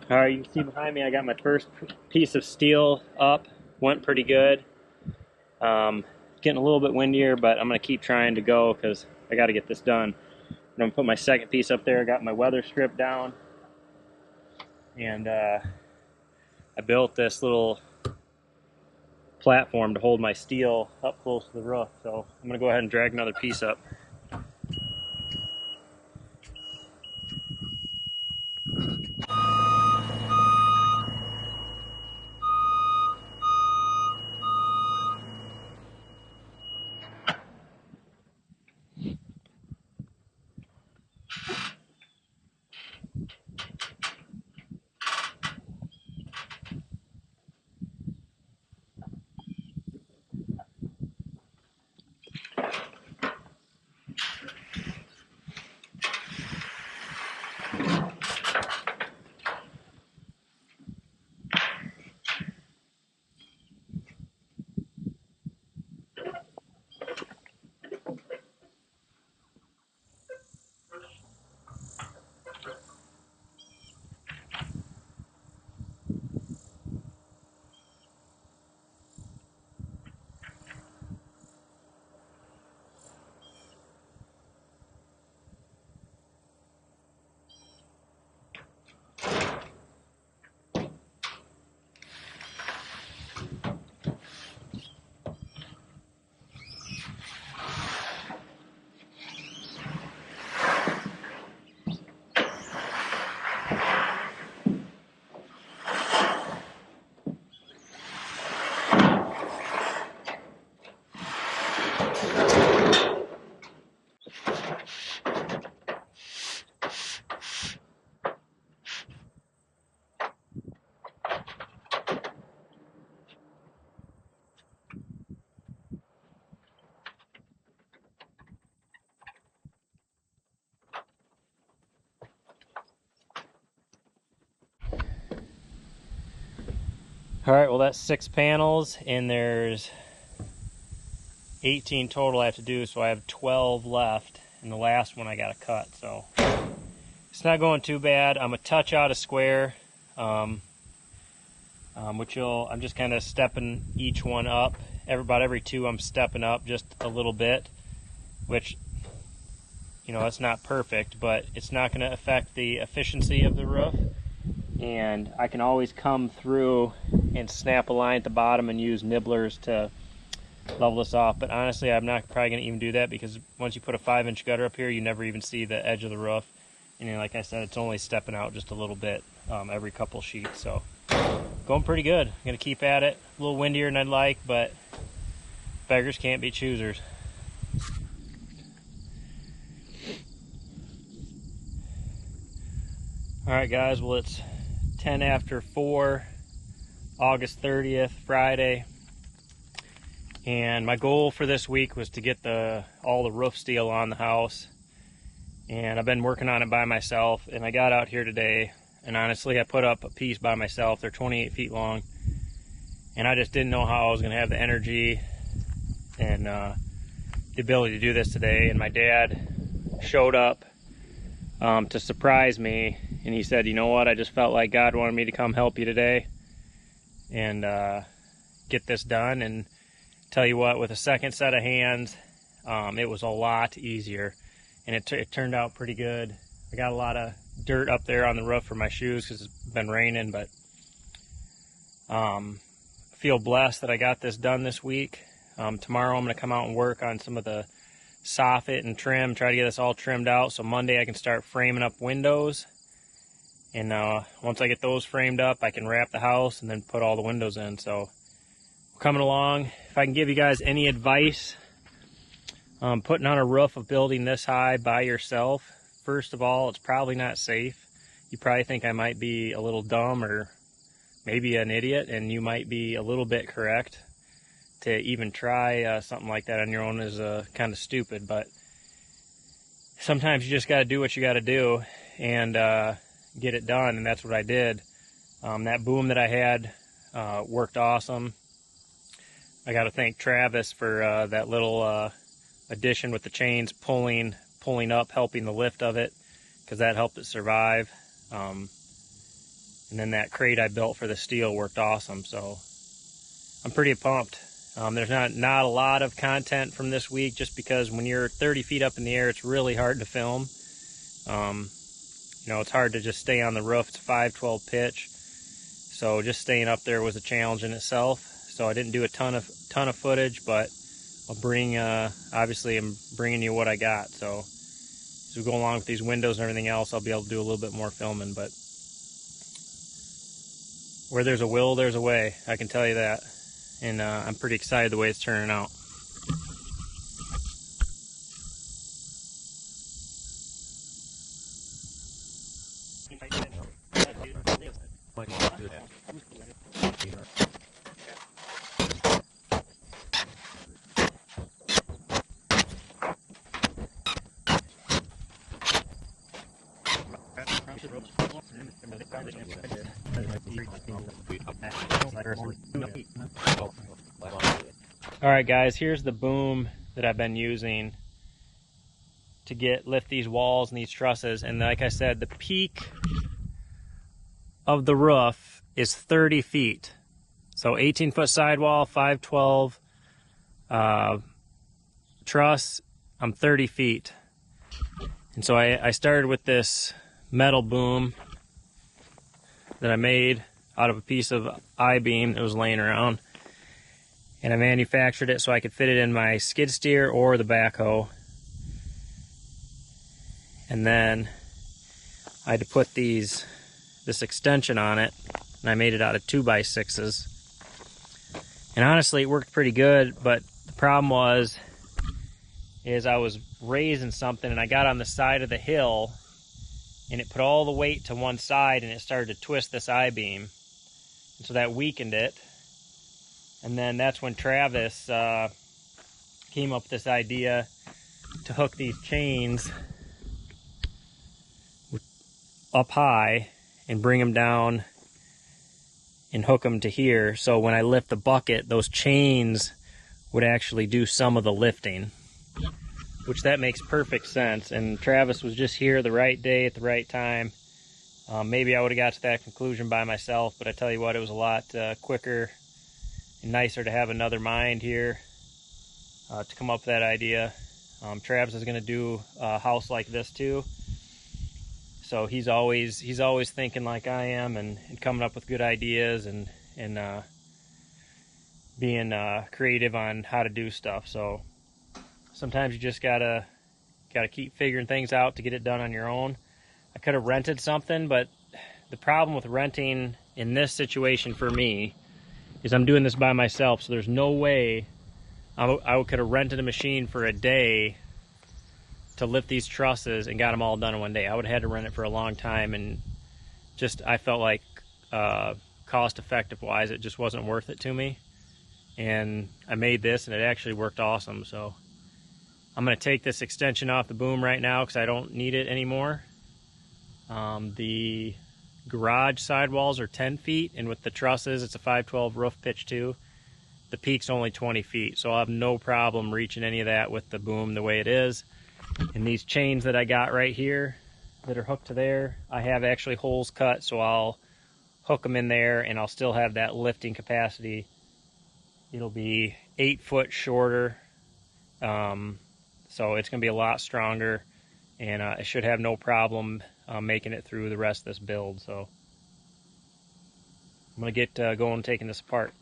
All right, you can see behind me I got my first piece of steel up. Went pretty good. Getting a little bit windier, but I'm going to keep trying to go because I got to get this done. I'm going to put my second piece up there. I got my weather strip down. And I built this little platform to hold my steel up close to the roof. So I'm going to go ahead and drag another piece up. All right, well that's 6 panels and there's 18 total I have to do, so I have 12 left, and the last one I got to cut. So it's not going too bad. I'm a touch out of square, I'm just kind of stepping each one up. About every 2 I'm stepping up just a little bit, which, you know, it's not perfect, but it's not going to affect the efficiency of the roof. And I can always come through and snap a line at the bottom and use nibblers to level this off. But honestly, I'm not probably going to even do that, because once you put a 5-inch gutter up here, you never even see the edge of the roof. And like I said, it's only stepping out just a little bit every couple sheets. So going pretty good. I'm going to keep at it. A little windier than I'd like, but beggars can't be choosers. All right, guys. Well, it's 10 after 4, August 30th, Friday. And my goal for this week was to get all the roof steel on the house. And I've been working on it by myself. And I got out here today, and honestly, I put up a piece by myself. They're 28 feet long. And I just didn't know how I was going to have the energy and the ability to do this today. And my dad showed up to surprise me. And he said, you know what, I just felt like God wanted me to come help you today and get this done. And tell you what, with a second set of hands, it was a lot easier. And it turned out pretty good. I got a lot of dirt up there on the roof for my shoes because it's been raining, but feel blessed that I got this done this week. Tomorrow I'm going to come out and work on some of the soffit and trim, try to get this all trimmed out so Monday I can start framing up windows. And once I get those framed up, I can wrap the house and then put all the windows in. So we're coming along. If I can give you guys any advice, putting on a roof of building this high by yourself, first of all, it's probably not safe. You probably think I might be a little dumb or maybe an idiot, and you might be a little bit correct. To even try something like that on your own is kind of stupid, but sometimes you just got to do what you got to do and get it done, and that's what I did. That boom that I had worked awesome. I got to thank Travis for that little addition with the chains pulling up, helping the lift of it, because that helped it survive. And then that crate I built for the steel worked awesome, so I'm pretty pumped. There's not a lot of content from this week, just because when you're 30 feet up in the air, it's really hard to film. You know, it's hard to just stay on the roof. It's a 512 pitch, so just staying up there was a challenge in itself. So I didn't do a ton of footage, but I'll bring, obviously I'm bringing you what I got. So as we go along with these windows and everything else, I'll be able to do a little bit more filming. But where there's a will, there's a way, I can tell you that. And I'm pretty excited the way it's turning out. Alright guys, here's the boom that I've been using to lift these walls and these trusses. And like I said, the peak of the roof is 30 feet. So 18-foot sidewall, 512 truss, I'm 30 feet. And so I started with this metal boom that I made out of a piece of I-beam that was laying around. And I manufactured it so I could fit it in my skid steer or the backhoe. And then I had to put this extension on it, and I made it out of 2x6s. And honestly, it worked pretty good, but the problem is I was raising something and I got on the side of the hill and it put all the weight to one side and it started to twist this I-beam. And so that weakened it. And then that's when Travis came up with this idea to hook these chains up high and bring them down and hook them to here. So when I lift the bucket, those chains would actually do some of the lifting, which that makes perfect sense. And Travis was just here the right day at the right time. Maybe I would have got to that conclusion by myself, but I tell you what, it was a lot quicker and nicer to have another mind here to come up with that idea. Travis is going to do a house like this too, so he's always thinking like I am and coming up with good ideas and being creative on how to do stuff. So sometimes you just gotta keep figuring things out to get it done on your own. I could have rented something, but the problem with renting in this situation for me is I'm doing this by myself, so there's no way I could have rented a machine for a day to lift these trusses and got them all done in one day. I would have had to rent it for a long time, and just I felt like cost effective wise it just wasn't worth it to me. And I made this and it actually worked awesome. So I'm going to take this extension off the boom right now because I don't need it anymore. The garage sidewalls are 10 feet, and with the trusses, it's a 512 roof pitch too. The peak's only 20 feet, so I'll have no problem reaching any of that with the boom the way it is. And these chains that I got right here that are hooked to there, I have actually holes cut, so I'll hook them in there and I'll still have that lifting capacity. It'll be 8 foot shorter, so it's going to be a lot stronger, and I should have no problem making it through the rest of this build. So I'm going to get going taking this apart.